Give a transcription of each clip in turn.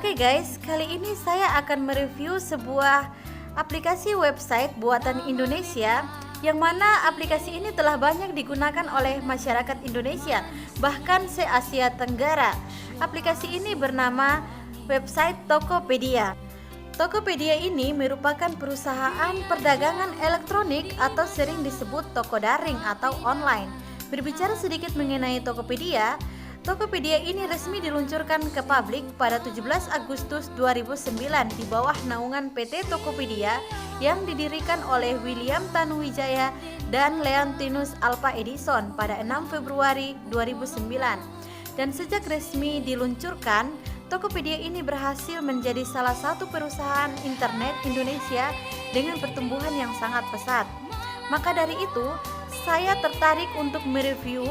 Oke guys, kali ini saya akan mereview sebuah aplikasi website buatan Indonesia yang mana aplikasi ini telah banyak digunakan oleh masyarakat Indonesia, bahkan se-Asia Tenggara. Aplikasi ini bernama website Tokopedia. Tokopedia ini merupakan perusahaan perdagangan elektronik atau sering disebut toko daring atau online. Berbicara sedikit mengenai Tokopedia, Tokopedia ini resmi diluncurkan ke publik pada 17 Agustus 2009 di bawah naungan PT Tokopedia yang didirikan oleh William Tanuwijaya dan Leontinus Alva Edison pada 6 Februari 2009. Dan sejak resmi diluncurkan, Tokopedia ini berhasil menjadi salah satu perusahaan internet Indonesia dengan pertumbuhan yang sangat pesat. Maka dari itu, saya tertarik untuk mereview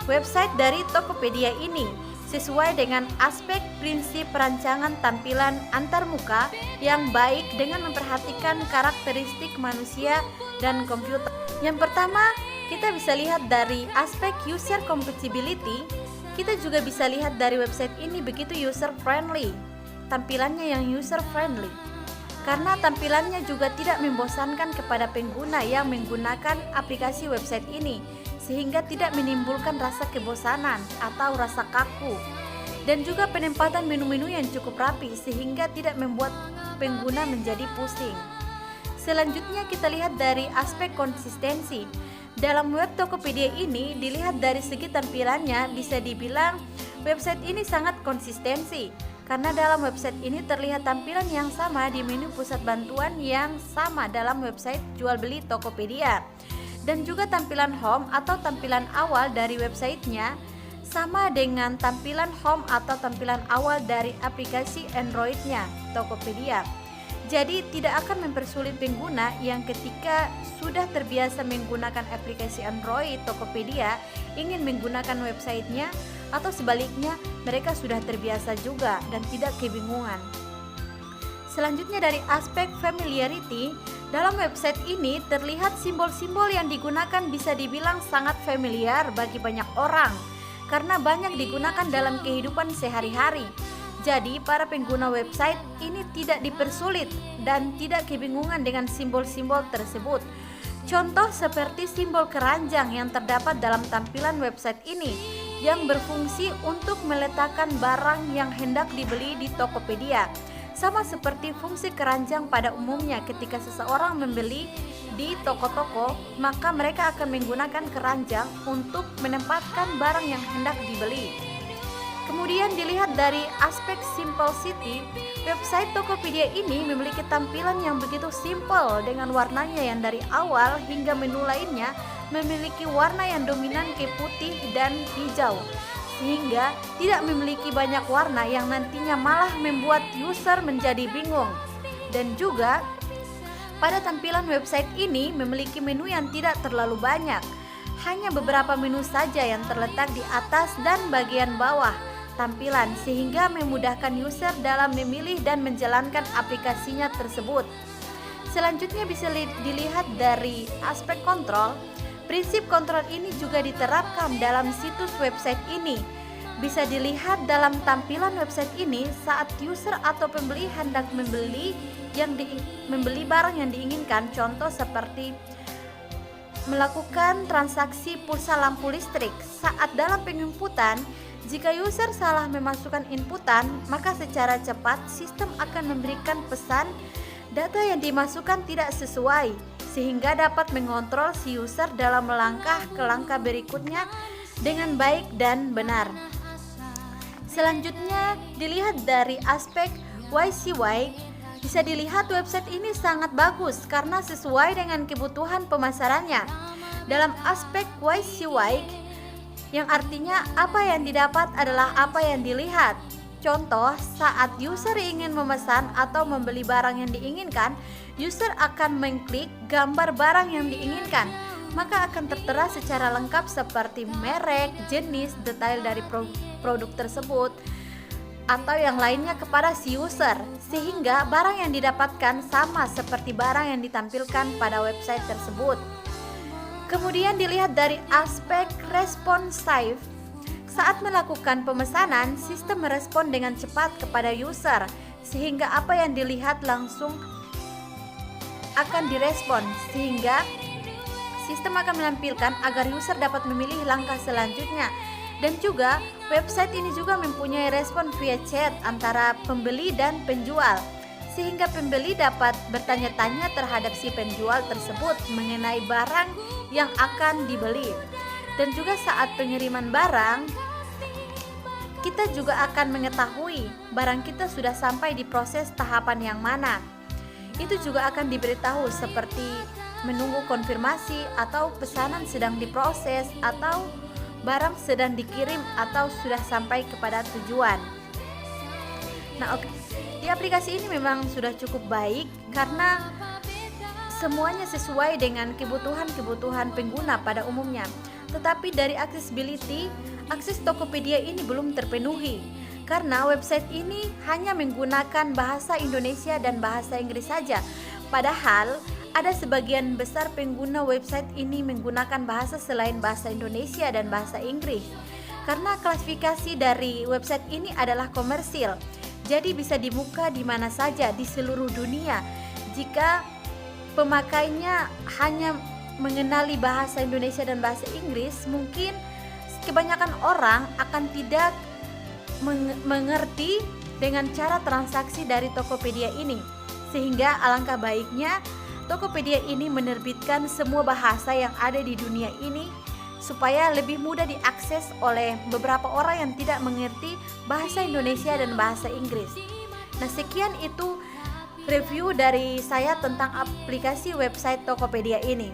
website dari Tokopedia ini sesuai dengan aspek prinsip perancangan tampilan antarmuka yang baik dengan memperhatikan karakteristik manusia dan komputer. Yang pertama, kita bisa lihat dari aspek user compatibility. Kita juga bisa lihat dari website ini begitu user friendly. Tampilannya yang user friendly. Karena tampilannya juga tidak membosankan kepada pengguna yang menggunakan aplikasi website ini, sehingga tidak menimbulkan rasa kebosanan atau rasa kaku. Dan juga penempatan menu-menu yang cukup rapi sehingga tidak membuat pengguna menjadi pusing. Selanjutnya kita lihat dari aspek konsistensi. Dalam web Tokopedia ini dilihat dari segi tampilannya bisa dibilang website ini sangat konsistensi. Karena dalam website ini terlihat tampilan yang sama di menu pusat bantuan yang sama dalam website jual beli Tokopedia. Dan juga tampilan home atau tampilan awal dari websitenya sama dengan tampilan home atau tampilan awal dari aplikasi Android-nya Tokopedia. Jadi tidak akan mempersulit pengguna yang ketika sudah terbiasa menggunakan aplikasi Android Tokopedia ingin menggunakan websitenya, atau sebaliknya mereka sudah terbiasa juga dan tidak kebingungan. Selanjutnya dari aspek familiarity, dalam website ini terlihat simbol-simbol yang digunakan bisa dibilang sangat familiar bagi banyak orang karena banyak digunakan dalam kehidupan sehari-hari. Jadi para pengguna website ini tidak dipersulit dan tidak kebingungan dengan simbol-simbol tersebut. Contoh seperti simbol keranjang yang terdapat dalam tampilan website ini yang berfungsi untuk meletakkan barang yang hendak dibeli di Tokopedia. Sama seperti fungsi keranjang pada umumnya ketika seseorang membeli di toko-toko, maka mereka akan menggunakan keranjang untuk menempatkan barang yang hendak dibeli. Kemudian dilihat dari aspek simplicity, website Tokopedia ini memiliki tampilan yang begitu simpel dengan warnanya yang dari awal hingga menu lainnya memiliki warna yang dominan ke putih dan hijau, sehingga tidak memiliki banyak warna yang nantinya malah membuat user menjadi bingung. Dan juga pada tampilan website ini memiliki menu yang tidak terlalu banyak, hanya beberapa menu saja yang terletak di atas dan bagian bawah tampilan sehingga memudahkan user dalam memilih dan menjalankan aplikasinya tersebut. Selanjutnya bisa dilihat dari aspek kontrol. Prinsip kontrol ini juga diterapkan dalam situs website ini. Bisa dilihat dalam tampilan website ini saat user atau pembeli hendak membeli barang yang diinginkan, contoh seperti melakukan transaksi pulsa lampu listrik. Saat dalam penginputan, jika user salah memasukkan inputan, maka secara cepat sistem akan memberikan pesan data yang dimasukkan tidak sesuai, sehingga dapat mengontrol si user dalam melangkah ke langkah berikutnya dengan baik dan benar. Selanjutnya dilihat dari aspek YCY. Bisa dilihat website ini sangat bagus karena sesuai dengan kebutuhan pemasarannya. Dalam aspek YCY, yang artinya apa yang didapat adalah apa yang dilihat. Contoh, saat user ingin memesan atau membeli barang yang diinginkan, user akan mengklik gambar barang yang diinginkan, maka akan tertera secara lengkap seperti merek, jenis, detail dari produk tersebut atau yang lainnya kepada si user, sehingga barang yang didapatkan sama seperti barang yang ditampilkan pada website tersebut. Kemudian dilihat dari aspek responsive. Saat melakukan pemesanan, sistem merespon dengan cepat kepada user sehingga apa yang dilihat langsung akan direspon, sehingga sistem akan menampilkan agar user dapat memilih langkah selanjutnya. Dan juga website ini juga mempunyai respon via chat antara pembeli dan penjual, sehingga pembeli dapat bertanya-tanya terhadap si penjual tersebut mengenai barang yang akan dibeli. Dan juga saat pengiriman barang, kita juga akan mengetahui barang kita sudah sampai di proses tahapan yang mana. Itu juga akan diberitahu seperti menunggu konfirmasi, atau pesanan sedang diproses, atau barang sedang dikirim, atau sudah sampai kepada tujuan. Nah, di aplikasi ini memang sudah cukup baik karena semuanya sesuai dengan kebutuhan pengguna pada umumnya. Tetapi dari accessibility, akses Tokopedia ini belum terpenuhi karena website ini hanya menggunakan bahasa Indonesia dan bahasa Inggris saja. Padahal ada sebagian besar pengguna website ini menggunakan bahasa selain bahasa Indonesia dan bahasa Inggris. Karena klasifikasi dari website ini adalah komersil, jadi bisa dibuka di mana saja di seluruh dunia. Jika pemakainya hanya mengenali bahasa Indonesia dan bahasa Inggris, mungkin kebanyakan orang akan tidak mengerti dengan cara transaksi dari Tokopedia ini. Sehingga alangkah baiknya Tokopedia ini menerbitkan semua bahasa yang ada di dunia ini supaya lebih mudah diakses oleh beberapa orang yang tidak mengerti bahasa Indonesia dan bahasa Inggris. Nah, sekian itu review dari saya tentang aplikasi website Tokopedia ini.